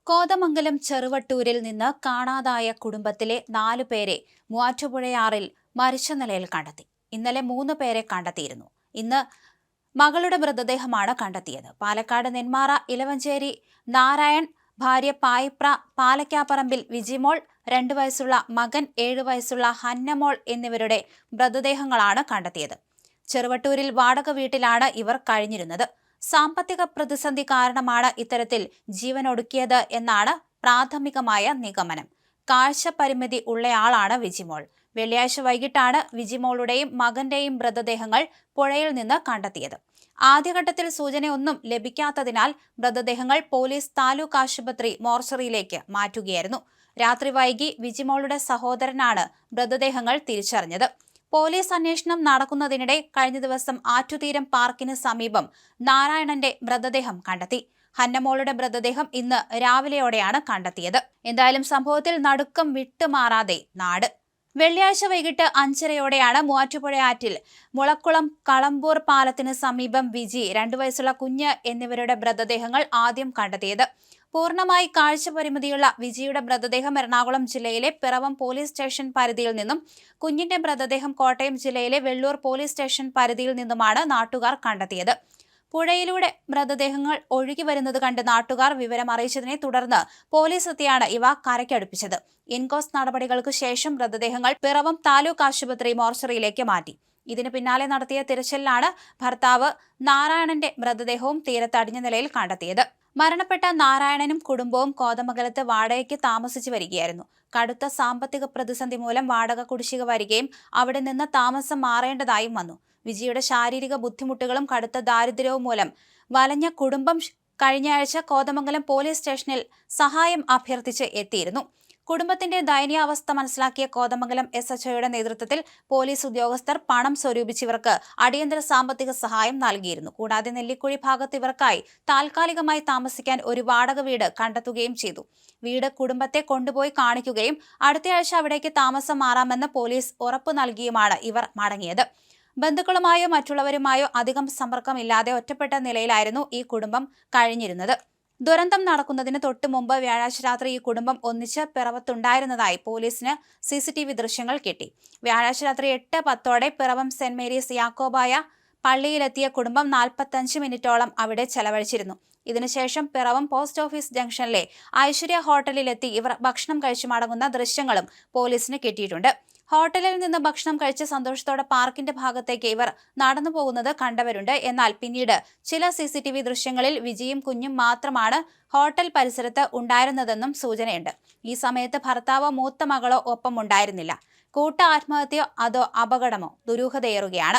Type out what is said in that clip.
കോതമംഗലം ചെറുവട്ടൂരിൽ നിന്ന് കാണാതായ കുടുംബത്തിലെ 4 പേരെ മൂവാറ്റുപുഴയാറിൽ മരിച്ച നിലയിൽ കണ്ടെത്തി. ഇന്നലെ 3 പേരെ കണ്ടെത്തിയിരുന്നു. ഇന്ന് മകളുടെ മൃതദേഹമാണ് കണ്ടെത്തിയത്. പാലക്കാട് നെന്മാറ ഇലവഞ്ചേരി നാരായൺ, ഭാര്യ പായിപ്ര പാലക്കാപ്പറമ്പിൽ വിജിമോൾ, 2 വയസ്സുള്ള മകൻ, 7 വയസ്സുള്ള ഹന്നമോൾ എന്നിവരുടെ മൃതദേഹങ്ങളാണ് കണ്ടെത്തിയത്. ചെറുവട്ടൂരിൽ വാടക വീട്ടിലാണ് ഇവർ കഴിഞ്ഞിരുന്നത്. സാമ്പത്തിക പ്രതിസന്ധി കാരണമാണ് ഇത്തരത്തിൽ ജീവനൊടുക്കിയത് എന്നാണ് പ്രാഥമികമായ നിഗമനം. കാഴ്ച പരിമിതി ഉള്ളയാളാണ് വിജിമോൾ. വെള്ളിയാഴ്ച വൈകിട്ടാണ് വിജിമോളുടെയും മകന്റെയും മൃതദേഹങ്ങൾ പുഴയിൽ നിന്ന് കണ്ടെത്തിയത്. ആദ്യഘട്ടത്തിൽ സൂചനയൊന്നും ലഭിക്കാത്തതിനാൽ മൃതദേഹങ്ങൾ പോലീസ് താലൂക്ക് ആശുപത്രി മോർച്ചറിയിലേക്ക് മാറ്റുകയായിരുന്നു. രാത്രി വൈകി വിജിമോളുടെ സഹോദരനാണ് മൃതദേഹങ്ങൾ തിരിച്ചറിഞ്ഞത്. പോലീസ് അന്വേഷണം നടക്കുന്നതിനിടെ കഴിഞ്ഞ ദിവസം ആറ്റുതീരം പാർക്കിന് സമീപം നാരായണന്റെ മൃതദേഹം കണ്ടെത്തി. ഹന്നമോളുടെ മൃതദേഹം ഇന്ന് രാവിലെയോടെയാണ് കണ്ടെത്തിയത്. എന്തായാലും സംഭവത്തിൽ നടുക്കം വിട്ടുമാറാതെ നാട്. വെള്ളിയാഴ്ച വൈകിട്ട് 5:30യോടെയാണ് മൂവാറ്റുപുഴയാറ്റിൽ മുളക്കുളം കളമ്പൂർ പാലത്തിന് സമീപം വിജി, 2 വയസ്സുള്ള കുഞ്ഞ് എന്നിവരുടെ മൃതദേഹങ്ങൾ ആദ്യം കണ്ടെത്തിയത്. പൂർണ്ണമായി കാഴ്ച പരിമിതിയുള്ള വിജിയുടെ മൃതദേഹം എറണാകുളം ജില്ലയിലെ പിറവം പോലീസ് സ്റ്റേഷൻ പരിധിയിൽ നിന്നും, കുഞ്ഞിന്റെ മൃതദേഹം കോട്ടയം ജില്ലയിലെ വെള്ളൂർ പോലീസ് സ്റ്റേഷൻ പരിധിയിൽ നിന്നുമാണ് നാട്ടുകാർ കണ്ടെത്തിയത്. പുഴയിലൂടെ മൃതദേഹങ്ങൾ ഒഴുകി വരുന്നത് കണ്ട് നാട്ടുകാർ വിവരം അറിയിച്ചതിനെ തുടർന്ന് പോലീസ് എത്തിയാണ് ഇവ കരയ്ക്കടുപ്പിച്ചത്. ഇൻക്വസ്റ്റ് നടപടികൾക്ക് ശേഷം മൃതദേഹങ്ങൾ പിറവം താലൂക്ക് ആശുപത്രി മോർച്ചറിയിലേക്ക് മാറ്റി. ഇതിന് പിന്നാലെ നടത്തിയ തിരച്ചിലിലാണ് ഭർത്താവ് നാരായണന്റെ മൃതദേഹവും തീരത്തടിഞ്ഞ നിലയിൽ കണ്ടെത്തിയത്. മരണപ്പെട്ട നാരായണനും കുടുംബവും കോതമംഗലത്ത് വാടകയ്ക്ക് താമസിച്ചു വരികയായിരുന്നു. കടുത്ത സാമ്പത്തിക പ്രതിസന്ധി മൂലം വാടക കുടിശ്ശിക വരികയും അവിടെ നിന്ന് താമസം മാറേണ്ടതായും വന്നു. വിജിയുടെ ശാരീരിക ബുദ്ധിമുട്ടുകളും കടുത്ത ദാരിദ്ര്യവും മൂലം വലഞ്ഞ കുടുംബം കഴിഞ്ഞയാഴ്ച കോതമംഗലം പോലീസ് സ്റ്റേഷനിൽ സഹായം അഭ്യർത്ഥിച്ച് എത്തിയിരുന്നു. കുടുംബത്തിന്റെ ദയനീയാവസ്ഥ മനസ്സിലാക്കിയ കോതമംഗലം SHOയുടെ നേതൃത്വത്തിൽ പോലീസ് ഉദ്യോഗസ്ഥർ പണം സ്വരൂപിച്ച് ഇവർക്ക് അടിയന്തര സാമ്പത്തിക സഹായം നൽകിയിരുന്നു. കൂടാതെ നെല്ലിക്കുഴി ഭാഗത്ത് ഇവർക്കായി താൽക്കാലികമായി താമസിക്കാൻ ഒരു വാടക വീട് കണ്ടെത്തുകയും ചെയ്തു. വീട് കുടുംബത്തെ കൊണ്ടുപോയി കാണിക്കുകയും അടുത്തയാഴ്ച അവിടേക്ക് താമസം മാറാമെന്ന് പോലീസ് ഉറപ്പു നൽകിയുമാണ് ഇവർ മടങ്ങിയത്. ബന്ധുക്കളുമായോ മറ്റുള്ളവരുമായോ അധികം സമ്പർക്കമില്ലാതെ ഒറ്റപ്പെട്ട നിലയിലായിരുന്നു ഈ കുടുംബം കഴിഞ്ഞിരുന്നത്. ദുരന്തം നടക്കുന്നതിന് തൊട്ട് മുമ്പ് വ്യാഴാഴ്ച രാത്രി ഈ കുടുംബം ഒന്നിച്ച് പിറവത്തുണ്ടായിരുന്നതായി പോലീസിന് CCTV ദൃശ്യങ്ങൾ കിട്ടി. വ്യാഴാഴ്ച രാത്രി 8:10ഓടെ പിറവം സെന്റ് മേരീസ് യാക്കോബായ പള്ളിയിലെത്തിയ കുടുംബം 45 മിനിറ്റോളം അവിടെ ചെലവഴിച്ചിരുന്നു. ഇതിനുശേഷം പിറവം പോസ്റ്റ് ഓഫീസ് ജംഗ്ഷനിലെ ഐശ്വര്യ ഹോട്ടലിലെത്തി ഇവർ ഭക്ഷണം കഴിച്ചു മടങ്ങുന്ന ദൃശ്യങ്ങളും പോലീസിന് കിട്ടിയിട്ടുണ്ട്. ഹോട്ടലിൽ നിന്ന് ഭക്ഷണം കഴിച്ച് സന്തോഷത്തോടെ പാർക്കിന്റെ ഭാഗത്തേക്ക് ഇവർ നടന്നു പോകുന്നത് കണ്ടവരുണ്ട്. എന്നാൽ പിന്നീട് ചില CCTV ദൃശ്യങ്ങളിൽ വിജിയും കുഞ്ഞും മാത്രമാണ് ഹോട്ടൽ പരിസരത്ത് ഉണ്ടായിരുന്നതെന്നും സൂചനയുണ്ട്. ഈ സമയത്ത് ഭർത്താവോ മൂത്ത മകളോ ഒപ്പം ഉണ്ടായിരുന്നില്ല. കൂട്ട ആത്മഹത്യയോ അതോ അപകടമോ ദുരൂഹതയേറുകയാണ്.